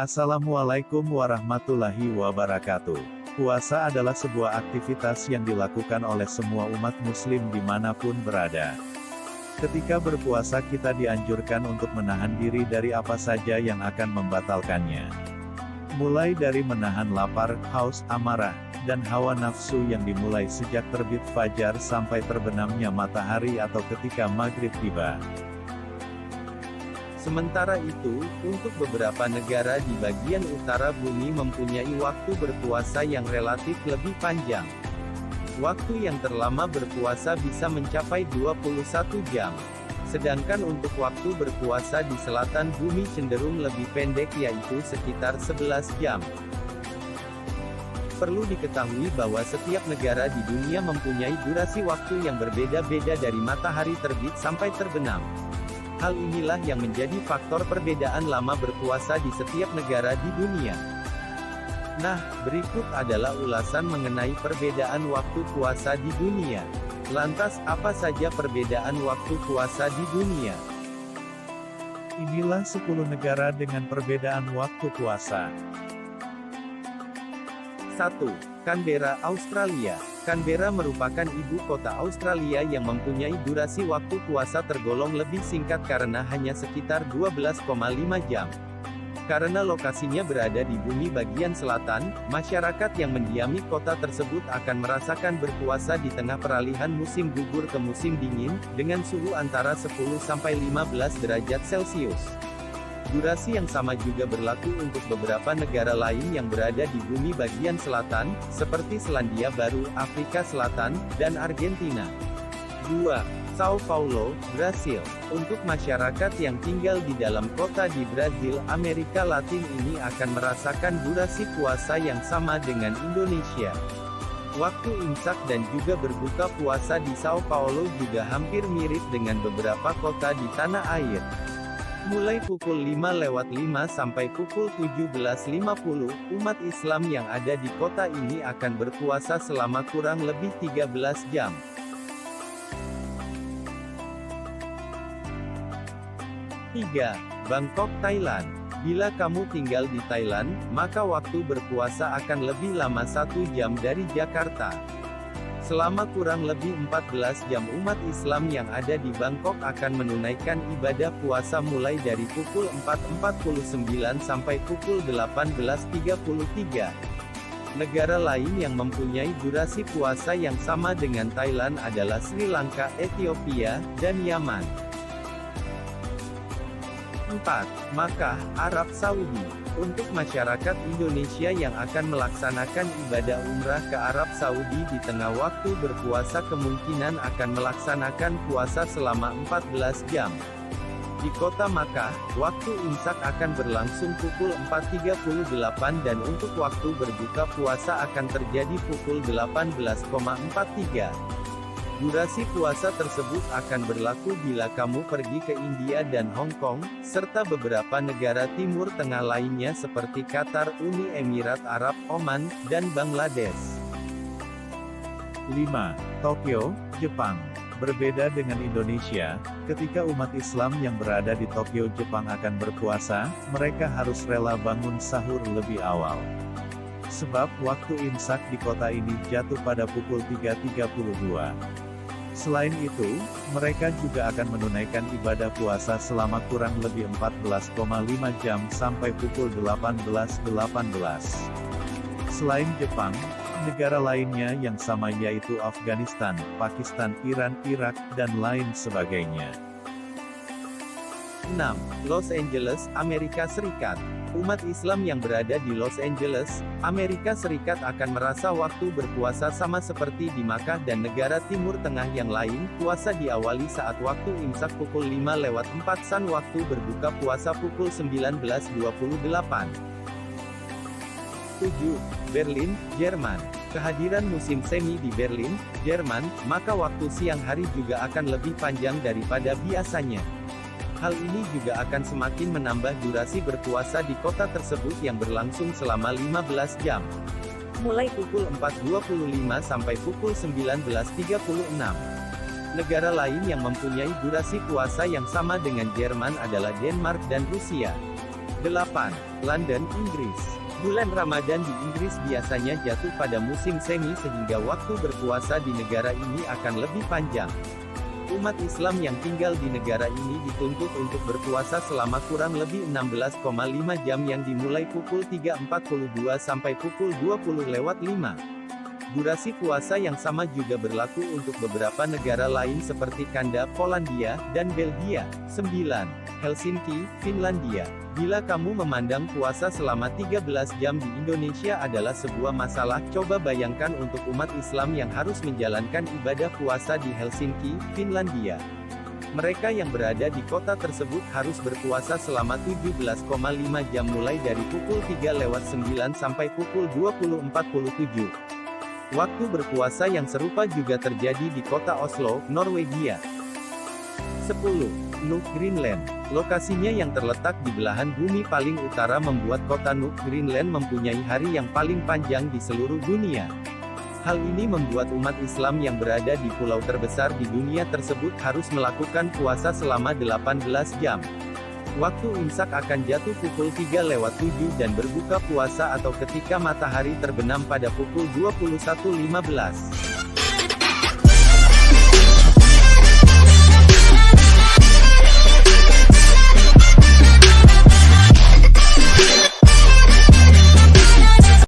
Assalamualaikum warahmatullahi wabarakatuh. Puasa adalah sebuah aktivitas yang dilakukan oleh semua umat muslim dimanapun berada. Ketika berpuasa kita dianjurkan untuk menahan diri dari apa saja yang akan membatalkannya. Mulai dari menahan lapar, haus, amarah, dan hawa nafsu yang dimulai sejak terbit fajar sampai terbenamnya matahari atau ketika maghrib tiba. Sementara itu, untuk beberapa negara di bagian utara bumi mempunyai waktu berpuasa yang relatif lebih panjang. Waktu yang terlama berpuasa bisa mencapai 21 jam. Sedangkan untuk waktu berpuasa di selatan bumi cenderung lebih pendek yaitu sekitar 11 jam. Perlu diketahui bahwa setiap negara di dunia mempunyai durasi waktu yang berbeda-beda dari matahari terbit sampai terbenam. Hal inilah yang menjadi faktor perbedaan lama berpuasa di setiap negara di dunia. Nah, berikut adalah ulasan mengenai perbedaan waktu puasa di dunia. Lantas, apa saja perbedaan waktu puasa di dunia? Inilah 10 negara dengan perbedaan waktu puasa. 1. Canberra, Australia. Canberra merupakan ibu kota Australia yang mempunyai durasi waktu puasa tergolong lebih singkat karena hanya sekitar 12,5 jam. Karena lokasinya berada di bumi bagian selatan, masyarakat yang mendiami kota tersebut akan merasakan berpuasa di tengah peralihan musim gugur ke musim dingin, dengan suhu antara 10-15 derajat Celcius. Durasi yang sama juga berlaku untuk beberapa negara lain yang berada di bumi bagian selatan, seperti Selandia Baru, Afrika Selatan, dan Argentina. 2. Sao Paulo, Brasil. Untuk masyarakat yang tinggal di dalam kota di Brazil, Amerika Latin ini akan merasakan durasi puasa yang sama dengan Indonesia. Waktu imsak dan juga berbuka puasa di Sao Paulo juga hampir mirip dengan beberapa kota di tanah air. Mulai pukul 5:05 sampai pukul 17:50, umat Islam yang ada di kota ini akan berpuasa selama kurang lebih 13 jam. 3. Bangkok, Thailand. Bila kamu tinggal di Thailand, maka waktu berpuasa akan lebih lama 1 jam dari Jakarta. Selama kurang lebih 14 jam umat Islam yang ada di Bangkok akan menunaikan ibadah puasa mulai dari pukul 4.49 sampai pukul 18.33. Negara lain yang mempunyai durasi puasa yang sama dengan Thailand adalah Sri Lanka, Ethiopia, dan Yaman. 4. Makkah, Arab Saudi. Untuk masyarakat Indonesia yang akan melaksanakan ibadah umrah ke Arab Saudi di tengah waktu berpuasa kemungkinan akan melaksanakan puasa selama 14 jam. Di kota Makkah, waktu imsak akan berlangsung pukul 4.38 dan untuk waktu berbuka puasa akan terjadi pukul 18.43. Durasi puasa tersebut akan berlaku bila kamu pergi ke India dan Hong Kong, serta beberapa negara Timur Tengah lainnya seperti Qatar, Uni Emirat Arab, Oman, dan Bangladesh. 5. Tokyo, Jepang. Berbeda dengan Indonesia, ketika umat Islam yang berada di Tokyo, Jepang akan berpuasa, mereka harus rela bangun sahur lebih awal. Sebab, waktu imsak di kota ini jatuh pada pukul 3.32. Selain itu, mereka juga akan menunaikan ibadah puasa selama kurang lebih 14,5 jam sampai pukul 18.18. Selain Jepang, negara lainnya yang sama yaitu Afghanistan, Pakistan, Iran, Irak, dan lain sebagainya. 6. Los Angeles, Amerika Serikat. Umat Islam yang berada di Los Angeles, Amerika Serikat akan merasa waktu berpuasa sama seperti di Makkah dan negara Timur Tengah yang lain. Puasa diawali saat waktu imsak pukul 5:04 san, waktu berbuka puasa pukul 19.28. 7. Berlin, Jerman. Kehadiran musim semi di Berlin, Jerman, maka waktu siang hari juga akan lebih panjang daripada biasanya. Hal ini juga akan semakin menambah durasi berpuasa di kota tersebut yang berlangsung selama 15 jam. Mulai pukul 4.25 sampai pukul 19.36. Negara lain yang mempunyai durasi puasa yang sama dengan Jerman adalah Denmark dan Rusia. 8. London, Inggris. Bulan Ramadan di Inggris biasanya jatuh pada musim semi sehingga waktu berpuasa di negara ini akan lebih panjang. Umat Islam yang tinggal di negara ini dituntut untuk berpuasa selama kurang lebih 16,5 jam yang dimulai pukul 3.42 sampai pukul 20.05. Durasi puasa yang sama juga berlaku untuk beberapa negara lain seperti Kanada, Polandia, dan Belgia. 9. Helsinki, Finlandia. Bila kamu memandang puasa selama 13 jam di Indonesia adalah sebuah masalah, coba bayangkan untuk umat Islam yang harus menjalankan ibadah puasa di Helsinki, Finlandia. Mereka yang berada di kota tersebut harus berpuasa selama 17,5 jam mulai dari pukul 3:09 sampai pukul 20.47. Waktu berpuasa yang serupa juga terjadi di kota Oslo, Norwegia. 10. Nuuk, Greenland. Lokasinya yang terletak di belahan bumi paling utara membuat kota Nuuk, Greenland mempunyai hari yang paling panjang di seluruh dunia. Hal ini membuat umat Islam yang berada di pulau terbesar di dunia tersebut harus melakukan puasa selama 18 jam. Waktu imsak akan jatuh pukul 3:07 dan berbuka puasa atau ketika matahari terbenam pada pukul 21.15.